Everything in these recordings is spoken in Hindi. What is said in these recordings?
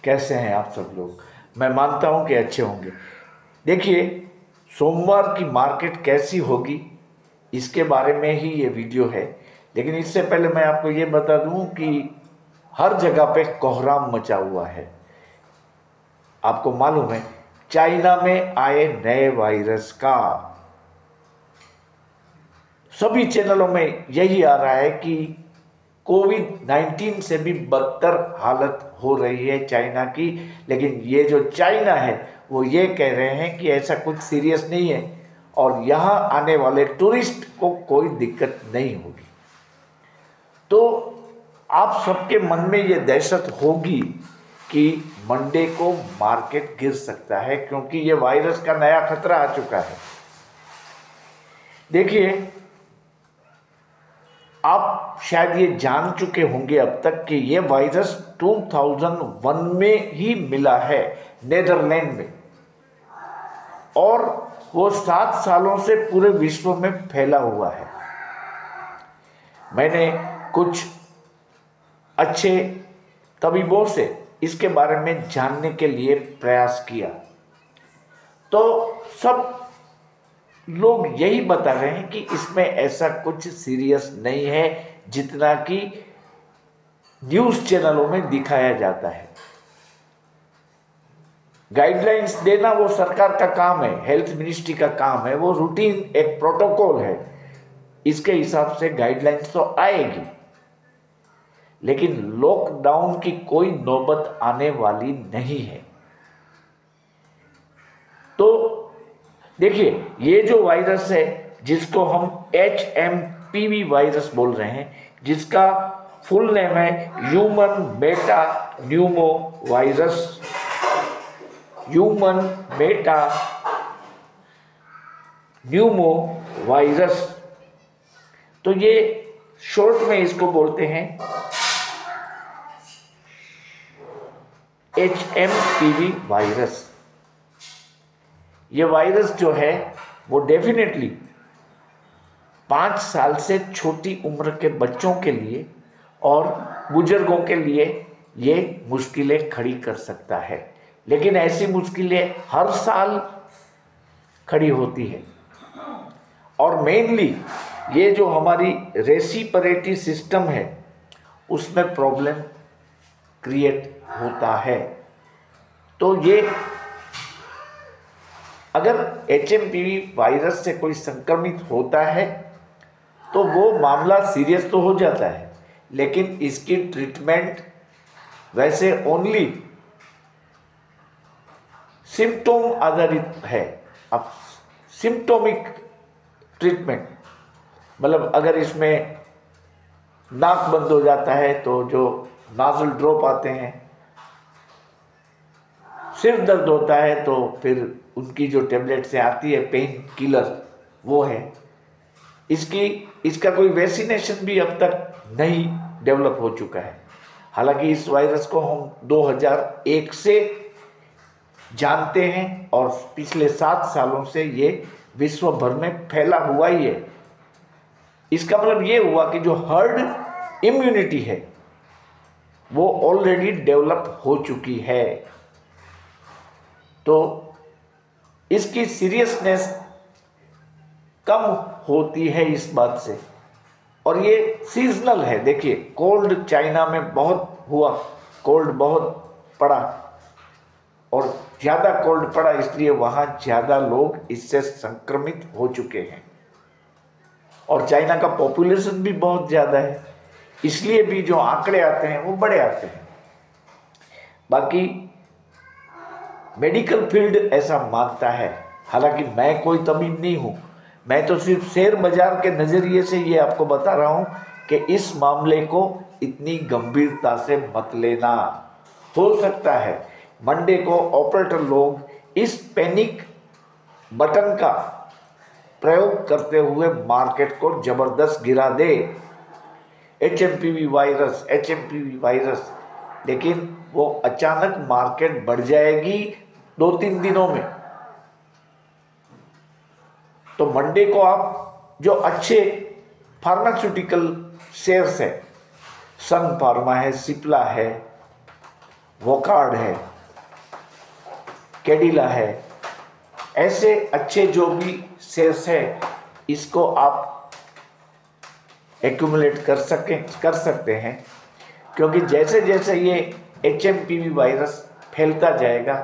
कैसे हैं आप सब लोग। मैं मानता हूं कि अच्छे होंगे। देखिए, सोमवार की मार्केट कैसी होगी इसके बारे में ही ये वीडियो है। लेकिन इससे पहले मैं आपको ये बता दूं कि हर जगह पे कोहराम मचा हुआ है। आपको मालूम है, चाइना में आए नए वायरस का सभी चैनलों में यही आ रहा है कि कोविड-19 से भी बदतर हालत हो रही है चाइना की। लेकिन ये जो चाइना है वो ये कह रहे हैं कि ऐसा कुछ सीरियस नहीं है और यहाँ आने वाले टूरिस्ट को कोई दिक्कत नहीं होगी। तो आप सबके मन में ये दहशत होगी कि मंडे को मार्केट गिर सकता है, क्योंकि ये वायरस का नया खतरा आ चुका है। देखिए, आप शायद ये जान चुके होंगे अब तक कि ये वायरस 2001 में ही मिला है नीदरलैंड में, और वो 7 सालों से पूरे विश्व में फैला हुआ है। मैंने कुछ अच्छे तबीबों से इसके बारे में जानने के लिए प्रयास किया, तो सब लोग यही बता रहे हैं कि इसमें ऐसा कुछ सीरियस नहीं है जितना कि न्यूज़ चैनलों में दिखाया जाता है। गाइडलाइंस देना वो सरकार का काम है, हेल्थ मिनिस्ट्री का काम है, वो रूटीन एक प्रोटोकॉल है। इसके हिसाब से गाइडलाइंस तो आएगी, लेकिन लॉकडाउन की कोई नौबत आने वाली नहीं है। तो देखिए, ये जो वायरस है जिसको हम HMPV वायरस बोल रहे हैं, जिसका फुल नेम है human Meta Numa virus, human Meta Numa virus, तो ये शॉर्ट में इसको बोलते हैं HMPV वायरस। ये वायरस जो है वो डेफिनेटली 5 साल से छोटी उम्र के बच्चों के लिए और बुजुर्गों के लिए ये मुश्किलें खड़ी कर सकता है। लेकिन ऐसी मुश्किलें हर साल खड़ी होती है, और मेनली ये जो हमारी रेस्पिरेटरी सिस्टम है उसमें प्रॉब्लम क्रिएट होता है। तो ये अगर HMPV वायरस से कोई संक्रमित होता है तो वो मामला सीरियस तो हो जाता है, लेकिन इसकी ट्रीटमेंट वैसे ओनली सिम्टोम आधारित है। अब सिम्टोमिक ट्रीटमेंट मतलब अगर इसमें नाक बंद हो जाता है तो जो नाजल ड्रॉप आते हैं, सिर दर्द होता है तो फिर उनकी जो टेबलेट से आती है पेन किलर, वो है। इसका कोई वैक्सीनेशन भी अब तक नहीं डेवलप हो चुका है। हालांकि इस वायरस को हम 2001 से जानते हैं और पिछले 7 सालों से ये विश्व भर में फैला हुआ ही है। इसका मतलब ये हुआ कि जो हर्ड इम्यूनिटी है वो ऑलरेडी डेवलप हो चुकी है। तो इसकी सीरियसनेस कम होती है इस बात से, और ये सीजनल है। देखिए, कोल्ड चाइना में बहुत हुआ, कोल्ड बहुत पड़ा, और ज़्यादा कोल्ड पड़ा इसलिए वहाँ ज़्यादा लोग इससे संक्रमित हो चुके हैं, और चाइना का पॉपुलेशन भी बहुत ज़्यादा है, इसलिए भी जो आंकड़े आते हैं वो बड़े आते हैं। बाकी मेडिकल फील्ड ऐसा मानता है, हालांकि मैं कोई तबीब नहीं हूँ, मैं तो सिर्फ शेयर बाजार के नज़रिए से ये आपको बता रहा हूँ कि इस मामले को इतनी गंभीरता से मत लेना। हो सकता है मंडे को ऑपरेटर लोग इस पैनिक बटन का प्रयोग करते हुए मार्केट को ज़बरदस्त गिरा दे। HMPV वायरस, लेकिन वो अचानक मार्केट बढ़ जाएगी 2-3 दिनों में। तो मंडे को आप जो अच्छे फार्मास्यूटिकल शेयर्स है, सन फार्मा है, सिप्ला है, वोकार्ड है, कैडिला है, ऐसे अच्छे जो भी शेयर्स है इसको आप एक्यूमुलेट कर सकते हैं, क्योंकि जैसे जैसे ये HMPV वायरस फैलता जाएगा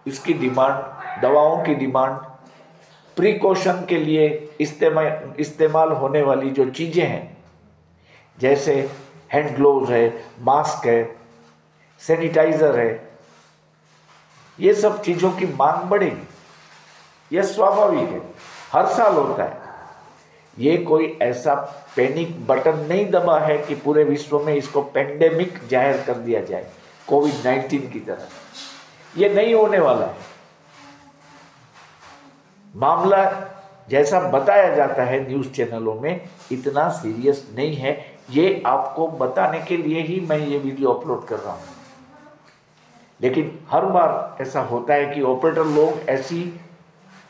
इसकी डिमांड, दवाओं की डिमांड, प्रिकॉशन के लिए इस्तेमाल होने वाली जो चीज़ें हैं जैसे हैंड ग्लोव्स है, मास्क है, सैनिटाइज़र है, ये सब चीज़ों की मांग बढ़ेगी। यह स्वाभाविक है, हर साल होता है। ये कोई ऐसा पैनिक बटन नहीं दबा है कि पूरे विश्व में इसको पेंडेमिक जाहिर कर दिया जाए कोविड-19 की तरह। ये नहीं होने वाला है। मामला जैसा बताया जाता है न्यूज़ चैनलों में इतना सीरियस नहीं है। ये आपको बताने के लिए ही मैं ये वीडियो अपलोड कर रहा हूँ। लेकिन हर बार ऐसा होता है कि ऑपरेटर लोग ऐसी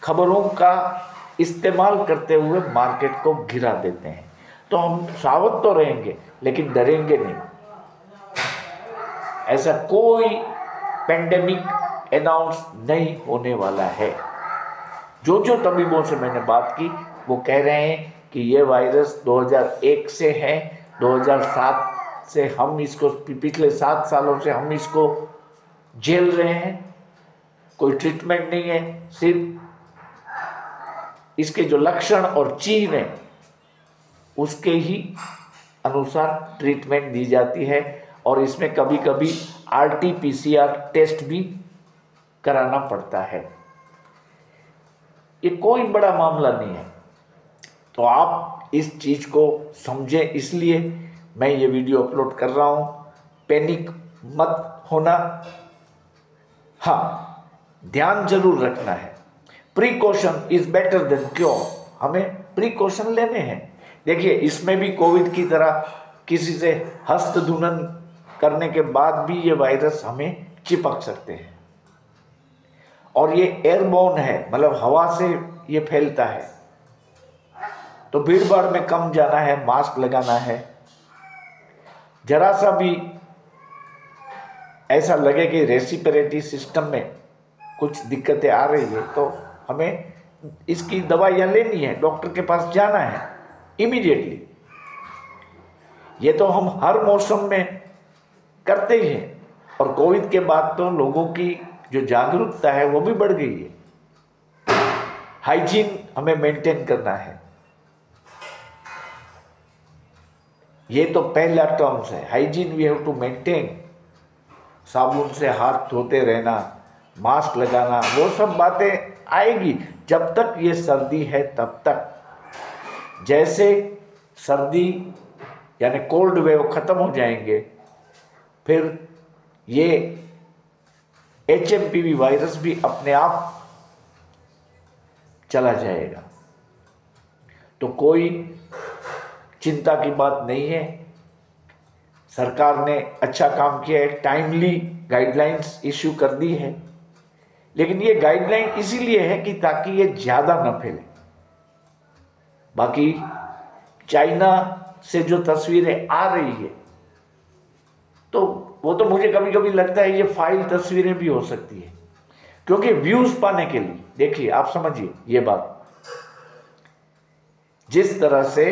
खबरों का इस्तेमाल करते हुए मार्केट को गिरा देते हैं। तो हम सावध तो रहेंगे लेकिन डरेंगे नहीं। ऐसा कोई पेंडेमिक अनाउंस नहीं होने वाला है। जो तबीबों से मैंने बात की वो कह रहे हैं कि ये वायरस 2001 से है, 2007 से हम इसको, पिछले 7 सालों से हम इसको झेल रहे हैं। कोई ट्रीटमेंट नहीं है, सिर्फ इसके जो लक्षण और चिन्ह हैं उसके ही अनुसार ट्रीटमेंट दी जाती है। और इसमें कभी कभी RT-PCR टेस्ट भी कराना पड़ता है। ये कोई बड़ा मामला नहीं है। तो आप इस चीज़ को समझें, इसलिए मैं ये वीडियो अपलोड कर रहा हूँ। पैनिक मत होना, हाँ ध्यान जरूर रखना है। Precaution is better than cure. हमें प्रिकॉशन लेने हैं। देखिए, इसमें भी कोविड की तरह किसी से हस्तधूलन करने के बाद भी ये वायरस हमें चिपक सकते हैं। और ये एयरबोर्न है, मतलब हवा से ये फैलता है। तो भीड़ भाड़ में कम जाना है, मास्क लगाना है। जरा सा भी ऐसा लगे कि रेस्पिरेटरी सिस्टम में कुछ दिक्कतें आ रही है तो हमें इसकी दवाइयाँ लेनी है, डॉक्टर के पास जाना है इमीडिएटली। ये तो हम हर मौसम में करते ही हैं। और कोविड के बाद तो लोगों की जो जागरूकता है वो भी बढ़ गई है। हाइजीन हमें मेंटेन करना है। ये तो पहला टर्म्स है, hygiene we have to maintain. साबुन से हाथ धोते रहना, मास्क लगाना, वो सब बातें आएगी जब तक ये सर्दी है तब तक। जैसे सर्दी यानी कोल्ड वेव ख़त्म हो जाएंगे फिर ये HMPV वायरस भी अपने आप चला जाएगा। तो कोई चिंता की बात नहीं है। सरकार ने अच्छा काम किया है, टाइमली गाइडलाइंस इशू कर दी है। लेकिन ये गाइडलाइन इसीलिए है कि ताकि ये ज़्यादा न फैले। बाकी चाइना से जो तस्वीरें आ रही है तो वो तो मुझे कभी कभी लगता है ये फाइल तस्वीरें भी हो सकती है, क्योंकि व्यूज पाने के लिए। देखिए, आप समझिए ये बात, जिस तरह से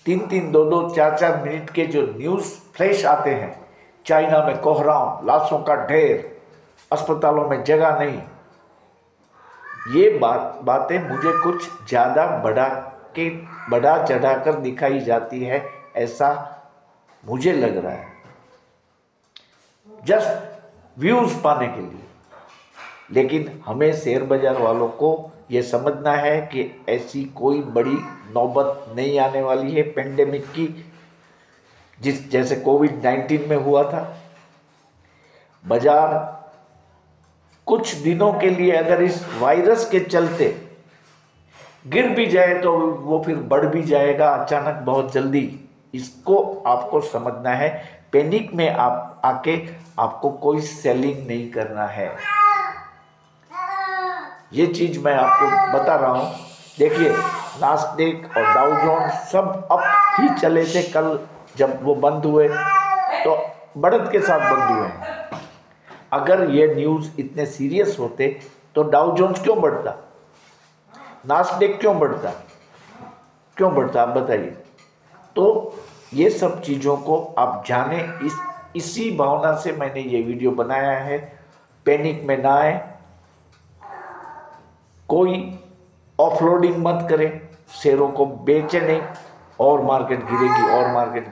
3-3, 2-2, 4-4 मिनट के जो न्यूज़ फ्लैश आते हैं, चाइना में कोहराम, लाशों का ढेर, अस्पतालों में जगह नहीं, ये बातें मुझे कुछ ज़्यादा बढ़ा चढ़ा कर दिखाई जाती है, ऐसा मुझे लग रहा है, जस्ट व्यूज़ पाने के लिए। लेकिन हमें शेयर बाजार वालों को ये समझना है कि ऐसी कोई बड़ी नौबत नहीं आने वाली है पेंडेमिक की, जैसे कोविड-19 में हुआ था। बाजार कुछ दिनों के लिए अगर इस वायरस के चलते गिर भी जाए तो वो फिर बढ़ भी जाएगा अचानक बहुत जल्दी। इसको आपको समझना है। पैनिक में आप आके आपको कोई सेलिंग नहीं करना है। ये चीज़ मैं आपको बता रहा हूँ। देखिए, नास्डेक और डाउ जोन्स सब अप ही चले थे कल जब वो बंद हुए, तो बढ़त के साथ बंद हुए हैं। अगर ये न्यूज़ इतने सीरियस होते तो डाउ जोन्स क्यों बढ़ता, नास्डेक क्यों बढ़ता, आप बताइए। तो ये सब चीज़ों को आप जाने, इसी भावना से मैंने ये वीडियो बनाया है। पैनिक में ना आए, कोई ऑफलोडिंग मत करें, शेयरों को बेचे नहीं, और मार्केट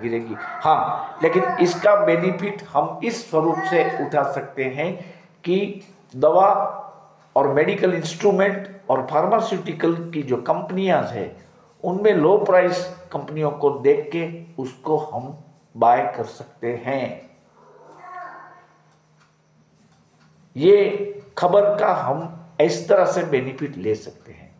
गिरेगी। हाँ, लेकिन इसका बेनिफिट हम इस स्वरूप से उठा सकते हैं कि दवा और मेडिकल इंस्ट्रूमेंट और फार्मास्यूटिकल की जो कंपनियां हैं उनमें लो प्राइस कंपनियों को देख के उसको हम बाय कर सकते हैं। ये खबर का हम इस तरह से बेनिफिट ले सकते हैं।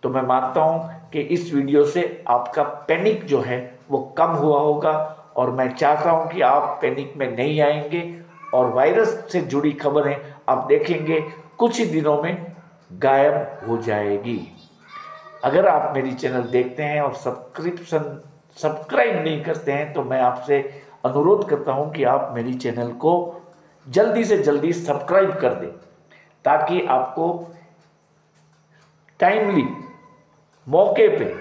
तो मैं मानता हूं कि इस वीडियो से आपका पैनिक जो है वो कम हुआ होगा, और मैं चाहता हूं कि आप पैनिक में नहीं आएंगे, और वायरस से जुड़ी खबरें आप देखेंगे कुछ ही दिनों में गायब हो जाएगी। अगर आप मेरी चैनल देखते हैं और सब्सक्राइब नहीं करते हैं तो मैं आपसे अनुरोध करता हूं कि आप मेरी चैनल को जल्दी से जल्दी सब्सक्राइब कर दें, ताकि आपको टाइमली मौके पे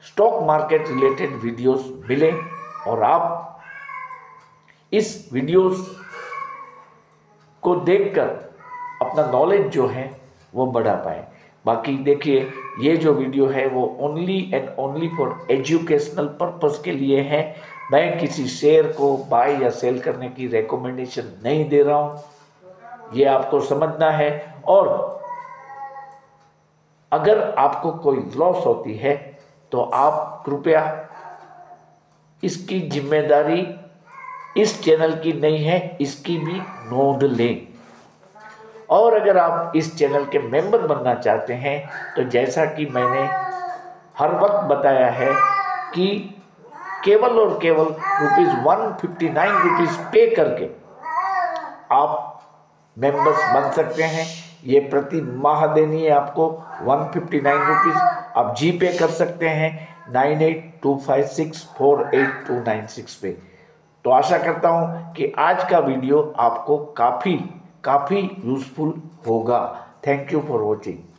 स्टॉक मार्केट रिलेटेड वीडियोस मिले और आप इस वीडियोस को देखकर अपना नॉलेज जो है वो बढ़ा पाए। बाकी देखिए, ये जो वीडियो है वो only and only for educational purpose के लिए है। मैं किसी शेयर को बाय या सेल करने की रिकमेंडेशन नहीं दे रहा हूँ, ये आपको समझना है। और अगर आपको कोई लॉस होती है तो आप कृपया इसकी जिम्मेदारी इस चैनल की नहीं है, इसकी भी नोट लें। और अगर आप इस चैनल के मेंबर बनना चाहते हैं तो जैसा कि मैंने हर वक्त बताया है कि केवल और केवल ₹159 पे करके आप मेंबर्स बन सकते हैं। ये प्रति माह देनी है आपको ₹159। आप जी पे कर सकते हैं 9825648296 पे। तो आशा करता हूँ कि आज का वीडियो आपको काफ़ी यूज़फुल होगा। Thank you for watching.